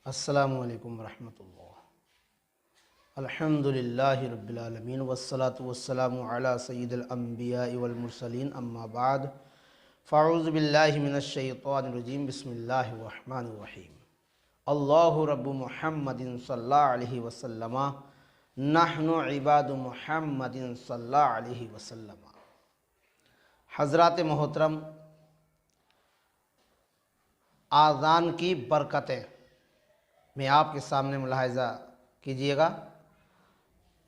अस्सलामु अलैकुम वरहमतुल्लाह। अल्हम्दुलिल्लाहि रब्बिल आलमीन वस्सलातु वस्सलामु अला सय्यिदिल अंबिया वल मुरसलीन अम्मा बाद फ़अऊज़ु बिल्लाहि मिनश शैतानिर रजीम बिस्मिल्लाहिर रहमानिर रहीम। अल्लाहु रब्बु मुहम्मदिन सल्लल्लाहु अलैहि वसल्लम नहनु इबादु मुहम्मदिन सल्लल्लाहु अलैहि वसल्लम। हज़रात मोहतरम, आज़ान की बरकतें मैं आपके सामने मुलाहिज़ा कीजिएगा।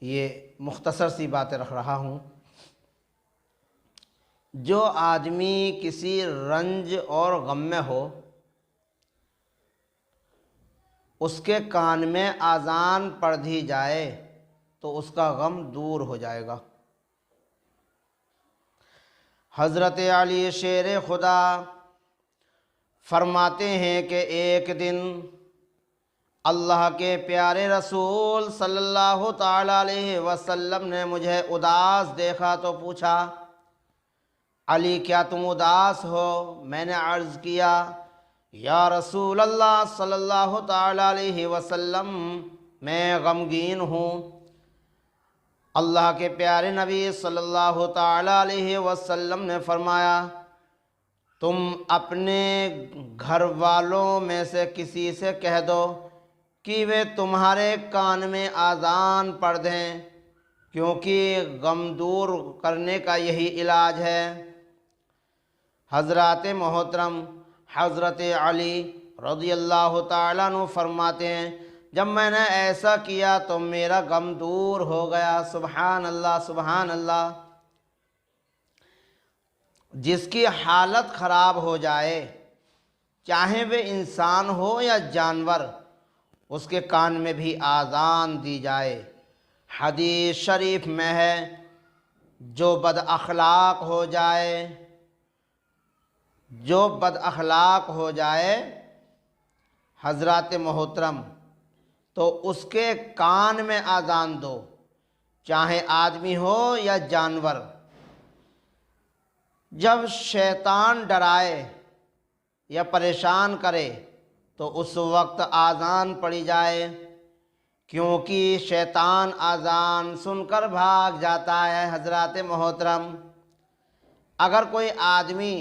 ये मुख्तसर सी बातें रख रहा हूँ। जो आदमी किसी रंज और गम में हो, उसके कान में आज़ान पढ़ दी जाए तो उसका गम दूर हो जाएगा। हज़रत अली शेर खुदा फरमाते हैं कि एक दिन अल्लाह के प्यारे रसूल सल्लल्लाहु ताला अलैहि वसल्लम ने मुझे उदास देखा तो पूछा, अली क्या तुम उदास हो? मैंने अर्ज़ किया, या रसूल अल्लाह सल्लल्लाहु ताला अलैहि वसल्लम, मैं गमगीन हूँ। अल्लाह के प्यारे नबी सल्लल्लाहु ताला अलैहि वसल्लम ने फरमाया, तुम अपने घर वालों में से किसी से कह दो कि वे तुम्हारे कान में आज़ान पढ़ दें, क्योंकि गम दूर करने का यही इलाज है। हज़रत मोहतरम हज़रत अली रज़ियल्लाहु ताला अन्हु फरमाते हैं, जब मैंने ऐसा किया तो मेरा गम दूर हो गया। सुबहान अल्लाह, सुबहान अल्लाह। जिसकी हालत ख़राब हो जाए, चाहे वे इंसान हो या जानवर, उसके कान में भी आज़ान दी जाए। हदीस शरीफ में है, जो बद अखलाक हो जाए, जो बद अखलाक हो जाए हज़रत मोहतरम, तो उसके कान में आज़ान दो, चाहे आदमी हो या जानवर। जब शैतान डराए या परेशान करे तो उस वक्त आज़ान पढ़ी जाए, क्योंकि शैतान आज़ान सुनकर भाग जाता है। हज़रत मोहतरम, अगर कोई आदमी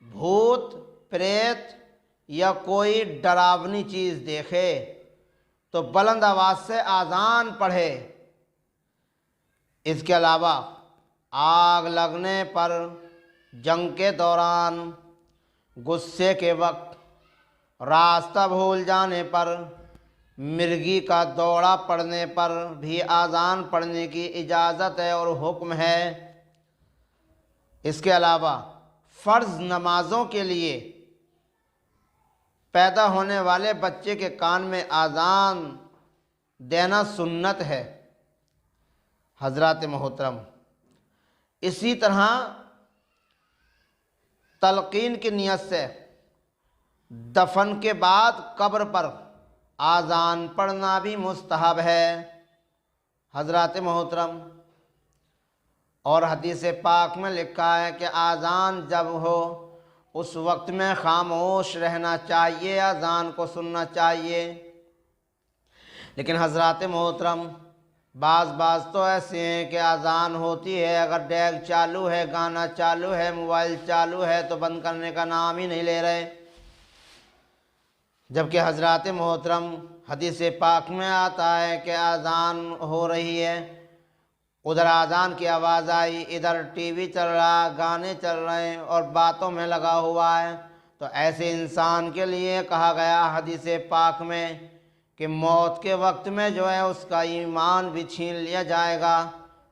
भूत प्रेत या कोई डरावनी चीज़ देखे तो बुलंद आवाज़ से आज़ान पढ़े। इसके अलावा आग लगने पर, जंग के दौरान, गुस्से के वक्त, रास्ता भूल जाने पर, मिर्गी का दौड़ा पड़ने पर भी आज़ान पढ़ने की इजाज़त है और हुक्म है। इसके अलावा फ़र्ज़ नमाज़ों के लिए पैदा होने वाले बच्चे के कान में आज़ान देना सुन्नत है। हज़रत मोहतरम, इसी तरह तलक़ीन की नियत से दफन के बाद कब्र पर आज़ान पढ़ना भी मुस्तहब है। हज़रत मोहतरम, और हदीस पाक में लिखा है कि आज़ान जब हो उस वक्त में खामोश रहना चाहिए, आज़ान को सुनना चाहिए। लेकिन हज़रत मोहतरम, बाज़ तो ऐसे हैं कि आज़ान होती है, अगर डेग चालू है, गाना चालू है, मोबाइल चालू है तो बंद करने का नाम ही नहीं ले रहे। जबकि हज़रत मोहतरम, हदीस पाक में आता है कि आज़ान हो रही है, उधर आज़ान की आवाज़ आई, इधर टीवी चल रहा, गाने चल रहे हैं और बातों में लगा हुआ है, तो ऐसे इंसान के लिए कहा गया हदीस पाक में कि मौत के वक्त में जो है उसका ईमान भी छीन लिया जाएगा,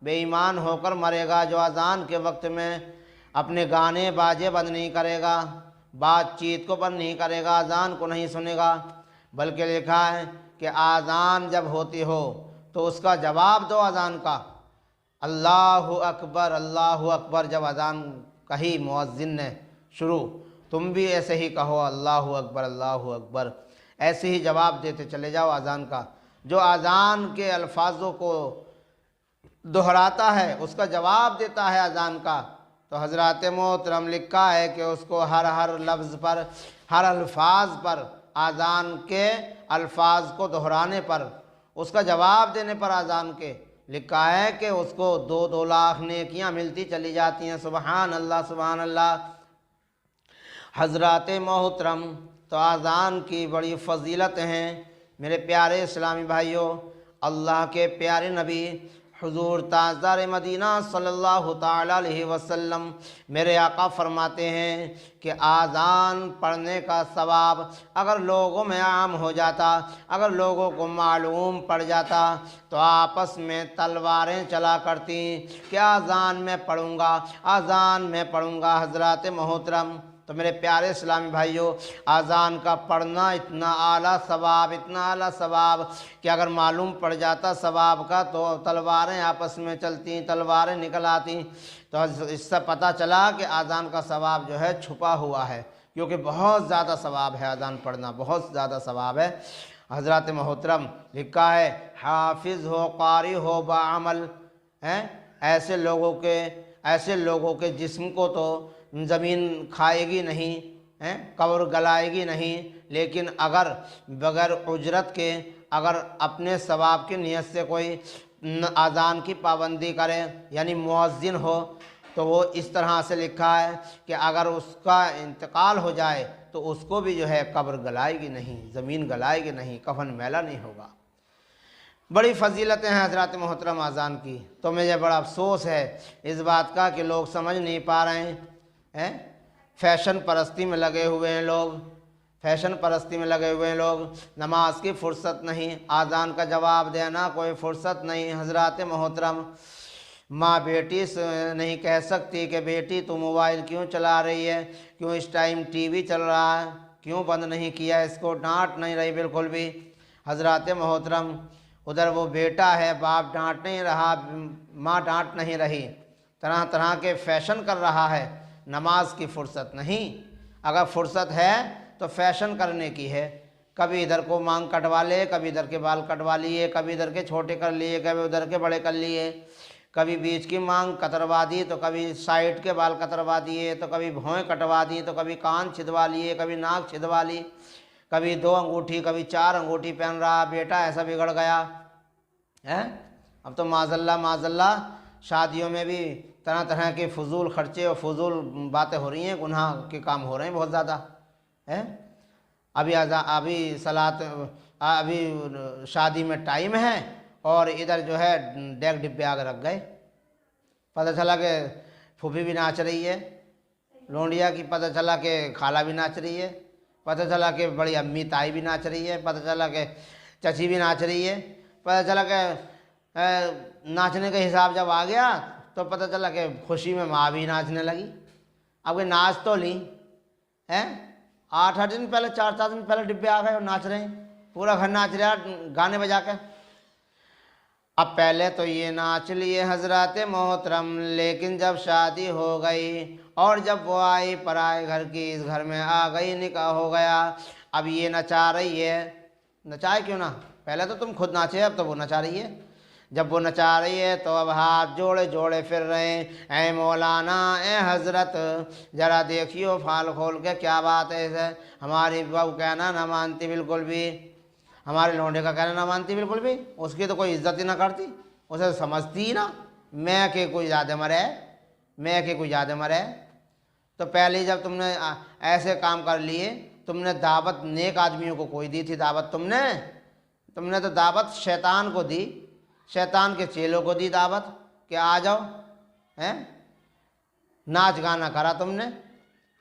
बेईमान होकर मरेगा, जो अज़ान के वक्त में अपने गाने बाजे बंद नहीं करेगा, बातचीत को बंद नहीं करेगा, अज़ान को नहीं सुनेगा। बल्कि लिखा है कि आज़ान जब होती हो तो उसका जवाब दो अज़ान का, अल्लाहु अकबर, अल्लाहु अकबर। जब अज़ान कही मुअज्जिन ने शुरू, तुम भी ऐसे ही कहो, अल्लाहु अकबर, अल्लाहु अकबर। ऐसे ही जवाब देते चले जाओ अज़ान का। जो अज़ान के अल्फाजों को दोहराता है, उसका जवाब देता है अज़ान का, तो हज़रत मोहतरम लिखा है कि उसको हर हर लफ्ज़ पर, हर अल्फाज पर आज़ान के अल्फाज को दोहराने पर, उसका जवाब देने पर आज़ान के लिखा है कि उसको 2-2 लाख नेकियां मिलती चली जाती हैं। सुबहान अल्लाह, सुबहान अल्लाह। हज़रात मोहतरम, तो आज़ान की बड़ी फ़जीलत हैं मेरे प्यारे इस्लामी भाइयों। अल्लाह के प्यारे नबी हुजूर ताज़दार मदीना सल्लल्लाहु ताला अलैहि वसल्लम मेरे आका फरमाते हैं कि आज़ान पढ़ने का सवाब अगर लोगों में आम हो जाता, अगर लोगों को मालूम पड़ जाता तो आपस में तलवारें चला करती कि आज़ान में पढ़ूँगा, आज़ान में पढ़ूँगा। हज़रात मोहतरम, तो मेरे प्यारे इस्लामी भाइयों, आज़ान का पढ़ना इतना आला सवाब, इतना आला सवाब कि अगर मालूम पड़ जाता सवाब का तो तलवारें आपस में चलती, तलवारें निकल आती। तो इससे पता चला कि आज़ान का सवाब जो है छुपा हुआ है, क्योंकि बहुत ज़्यादा सवाब है आज़ान पढ़ना, बहुत ज़्यादा सवाब है। हज़रात मोहतरम, लिखा है हाफिज़ हो, कारी हो, बाअमल हैं, ऐसे लोगों के जिस्म को तो ज़मीन खाएगी नहीं हैं, कब्र गलाएगी नहीं, लेकिन अगर बग़ैर उजरत के, अगर अपने सवाब की नीयत से कोई आज़ान की पाबंदी करे, यानी मुअज्जिन हो, तो वो इस तरह से लिखा है कि अगर उसका इंतकाल हो जाए तो उसको भी जो है कब्र गलाएगी नहीं, ज़मीन गलाएगी नहीं, कफन मैला नहीं होगा। बड़ी फ़जीलतें हैं हज़रात मोहतरम आज़ान की। तो मुझे बड़ा अफसोस है इस बात का कि लोग समझ नहीं पा रहे हैं। फैशन परस्ती में लगे हुए हैं लोग, फैशन परस्ती में लगे हुए हैं लोग। नमाज की फ़ुर्सत नहीं, आज़ान का जवाब देना कोई फ़ुर्सत नहीं। हज़रात मोहतरम, माँ बेटी से नहीं कह सकती कि बेटी तू मोबाइल क्यों चला रही है, क्यों इस टाइम टीवी चल रहा है, क्यों बंद नहीं किया, इसको डांट नहीं रही बिल्कुल भी। हज़रात मोहतरम, उधर वो बेटा है, बाप डांट नहीं रहा, माँ डांट नहीं रही, तरह तरह के फ़ैशन कर रहा है। नमाज की फ़ुर्सत नहीं। अगर फ़ुर्सत है तो फ़ैशन करने की है। कभी इधर को मांग कटवा ले, कभी इधर के बाल कटवा लिए, कभी इधर के छोटे कर लिए, कभी उधर के बड़े कर लिए, कभी बीच की मांग कतरवा दी तो कभी साइड के बाल कतरवा दिए, तो कभी भौएँ कटवा दी, तो कभी कान छिदवा लिए, कभी नाक छिदवा ली, कभी 2 अंगूठी, कभी 4 अंगूठी पहन रहा। बेटा ऐसा बिगड़ गया है। अब तो माज़ल्ला माज़ल्ला शादियों में भी तरह तरह के फजूल खर्चे और फजूल बातें हो रही हैं, गुनाह के काम हो रहे हैं बहुत ज़्यादा है। अभी सलात, अभी शादी में टाइम है और इधर जो है डेग डिब्बे आगे रख गए। पता चला कि फूफी भी नाच रही है लोंडिया की, पता चला कि खाला भी नाच रही है, पता चला कि बड़ी अम्मी ताई भी नाच रही है, पता चला कि चची भी नाच रही है, पता चला कि नाचने का हिसाब जब आ गया तो पता चला कि खुशी में माँ भी नाचने लगी। अब कोई नाच तो ली हैं, 8-8 दिन पहले, 4-4 दिन पहले डिब्बे आ गए और नाच रहे हैं, पूरा घर नाच रहा गाने बजा के। अब पहले तो ये नाच लिए हज़रात मोहतरम, लेकिन जब शादी हो गई और जब वो आई पराए घर की, इस घर में आ गई, निकाह हो गया, अब ये नचा रही है। नचाए क्यों ना, पहले तो तुम खुद नाचे, अब तो वो नचा रही है। जब वो नचा रही है तो अब हाथ जोड़े जोड़े फिर रहे हैं, ऐ मौलाना, ए हज़रत, ज़रा देखियो फाल खोल के क्या बात है इसे। हमारी बहू कहना ना मानती बिल्कुल भी, हमारे लौंडे का कहना ना मानती बिल्कुल भी, उसकी तो कोई इज्जत ही ना करती, उसे समझती ही ना, मैं के कोई ज़्यादा मरे, मैं के कोई ज़्यादा मरे। तो पहले जब तुमने ऐसे काम कर लिए, तुमने दावत नेक आदमियों को कोई दी थी दावत, तुमने तो दावत शैतान को दी, शैतान के चेलों को दी दावत कि आ जाओ, हैं, नाच गाना करा तुमने,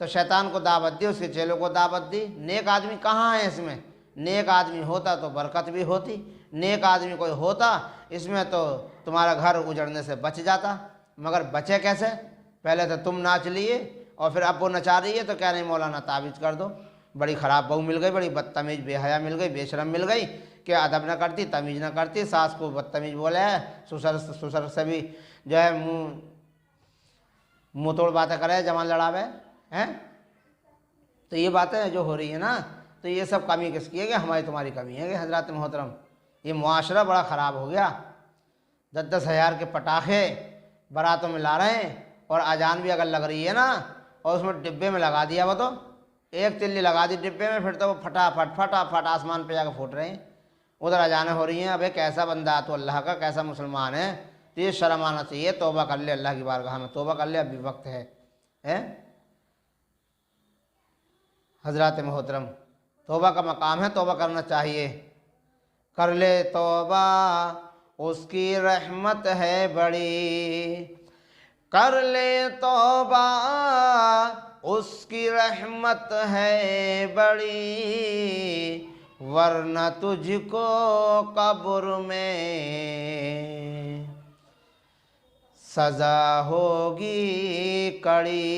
तो शैतान को दावत दी, उसके चेलों को दावत दी। नेक आदमी कहाँ है इसमें? नेक आदमी होता तो बरकत भी होती, नेक आदमी कोई होता इसमें तो तुम्हारा घर उजड़ने से बच जाता, मगर बचे कैसे? पहले तो तुम नाच लिए और फिर अब वो नचा रही है तो कह रही मौलाना ताबीज़ कर दो। बड़ी ख़राब बहू मिल गई, बड़ी बदतमीज़ बेहया मिल गई, बेशरम मिल गई कि अदब न करती, तमीज़ न करती, सास को बदतमीज़ बोले है, ससुर से भी जो है मुँह तोड़ बातें करे, जवान लड़ावे हैं। तो ये बातें जो हो रही है ना, तो ये सब कमी किसकी है? कि हमारी तुम्हारी कमी है कि हज़रात मोहतरम, ये मुआशरा बड़ा ख़राब हो गया। 10-10 हज़ार के पटाखे बारातों में ला रहे हैं और अजान भी अगर लग रही है ना और उसमें डिब्बे में लगा दिया वो, तो एक तिल्ली लगा दी डिब्बे में, फिर तो वो फटाफट फटाफट आसमान पे जाकर फूट रहे हैं। उधर अजानें हो रही हैं। अबे कैसा बंदा तो अल्लाह का, कैसा मुसलमान है, तो ये शर्म आना चाहिए। तौबा कर ले, अल्लाह की बारगाह में तौबा कर ले, अभी वक्त है। हजरत मोहतरम, तौबा का मकाम है, तौबा करना चाहिए। कर ले तौबा उसकी रहमत है बड़ी, कर ले तौबा उसकी रहमत है बड़ी, वरना तुझको कब्र में सजा होगी कड़ी।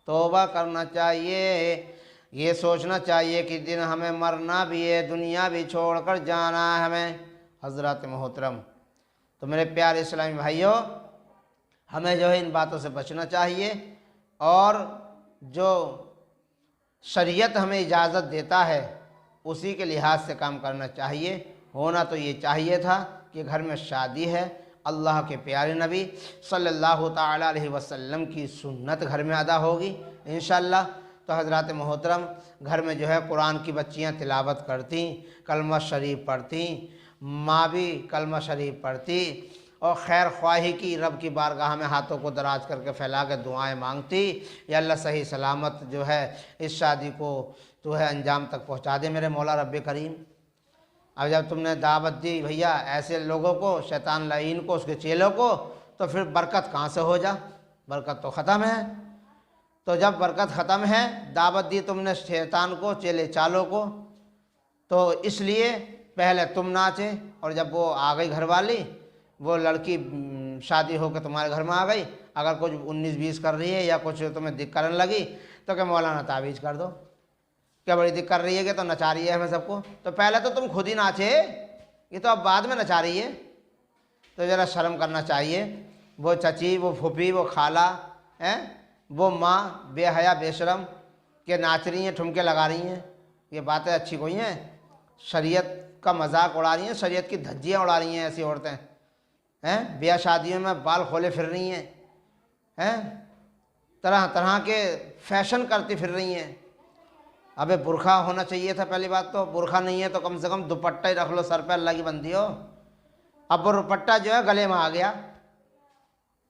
तौबा करना चाहिए, ये सोचना चाहिए कि दिन हमें मरना भी है, दुनिया भी छोड़कर जाना है हमें। हजरत मोहतरम, तो मेरे प्यारे इस्लामी भाइयों, हमें जो है इन बातों से बचना चाहिए, और जो शरीयत हमें इजाज़त देता है उसी के लिहाज से काम करना चाहिए। होना तो ये चाहिए था कि घर में शादी है, अल्लाह के प्यारे नबी सल्लल्लाहु ताला अलैहि वसल्लम की सुन्नत घर में अदा होगी इंशाअल्लाह। तो हज़रात मोहतरम, घर में जो है कुरान की बच्चियाँ तिलावत करती, कलमा शरीफ पढ़ती, माँ भी कलमा शरीफ पढ़ती, और खैर ख्वाही की रब की बारगाह में हाथों को दराज करके फैला के दुआएँ मांगती, या अल्लाह सही सलामत जो है इस शादी को जो है अंजाम तक पहुँचा दे मेरे मौला रब्बे करीम। अब जब तुमने दावत दी भैया ऐसे लोगों को, शैतान लाइन को, उसके चेलों को, तो फिर बरकत कहाँ से हो जा, बरकत तो ख़त्म है। तो जब बरकत ख़त्म है, दावत दी तुमने शैतान को, चेले चालों को, तो इसलिए पहले तुम नाचे, और जब वो आ गई घरवाली, वो लड़की शादी होकर तुम्हारे घर में आ गई, अगर कुछ 19-20 कर रही है या कुछ तुम्हें दिक्कत करने लगी, तो क्या मौलाना तावीज़ कर दो, क्या बड़ी दिक्कत कर रही है, कि तो नचा रही है हमें सबको। तो पहले तो तुम खुद ही नाचे, ये तो अब बाद में नचा रही है। तो ज़रा शर्म करना चाहिए। वो चची, वो फूफी, वो खाला हैं, वो माँ बेहया बेशरम के नाच रही हैं, ठुमके लगा रही हैं, ये बातें अच्छी कोई हैं। शरीयत का मजाक उड़ा रही हैं, शरीयत की धज्जियाँ उड़ा रही हैं ऐसी औरतें हैं, ब्याह शादियों में बाल खोले फिर रही हैं, तरह तरह के फैशन करती फिर रही हैं। अबे बुरखा होना चाहिए था, पहली बात तो बुरखा नहीं है तो कम से कम दुपट्टा ही रख लो सर पे, अल्लाह की बंदी हो। अब वो दुपट्टा जो है गले में आ गया,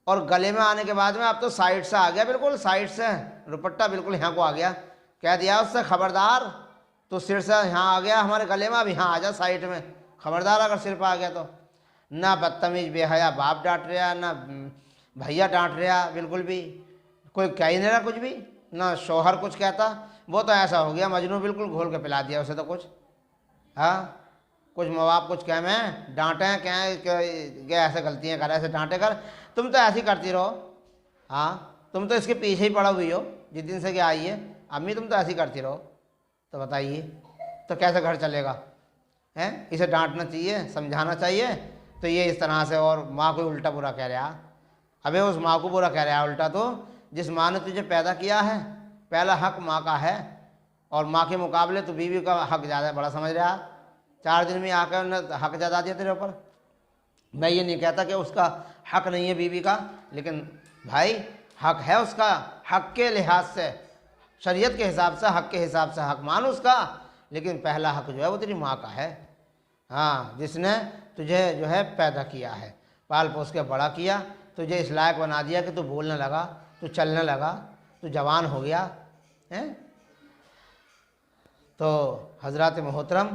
और गले में आने के बाद में अब तो साइड से आ गया, बिल्कुल साइड से दुपट्टा बिल्कुल यहाँ को आ गया। कह दिया उससे, खबरदार तो सिर से यहाँ आ गया हमारे गले में, अब यहाँ आ जा साइड में, खबरदार अगर सिर पर आ गया तो। ना बदतमीज बेहया बाप डांट रहा, ना भैया डांट रहा, बिल्कुल भी कोई कह ही नहीं रहा कुछ भी, ना शौहर कुछ कहता। वो तो ऐसा हो गया मजनू, बिल्कुल घोल के पिला दिया उसे तो कुछ। हाँ, कुछ माँ बाप कुछ कह में डांटें, क्या ऐसे गलतियाँ कर, ऐसे डांटे कर, तुम तो ऐसी करती रहो। हाँ, तुम तो इसके पीछे ही पड़ा हुई हो जिस दिन से क्या आई है, अम्मी तुम तो ऐसी करती रहो। तो बताइए तो कैसे घर चलेगा, हैं? इसे डांटना चाहिए, समझाना चाहिए। तो ये इस तरह से, और माँ को उल्टा बुरा कह रहा। अबे उस माँ को बुरा कह रहा है उल्टा, तो जिस माँ ने तुझे पैदा किया है, पहला हक माँ का है, और माँ के मुकाबले तो बीवी का हक ज़्यादा बड़ा समझ रहा। 4 दिन में आकर उन्होंने हक जता दिया तेरे ऊपर। मैं ये नहीं कहता कि उसका हक नहीं है बीवी का, लेकिन भाई हक है उसका, हक के लिहाज से, शरीयत के हिसाब से, हक के हिसाब से हक मान उसका, लेकिन पहला हक जो है वो तेरी माँ का है। हाँ, जिसने तुझे जो है पैदा किया है, पाल पोस के बड़ा किया, तुझे इस लायक बना दिया कि तू बोलने लगा, तू चलने लगा, तू जवान हो गया है। तो हज़रात मोहतरम,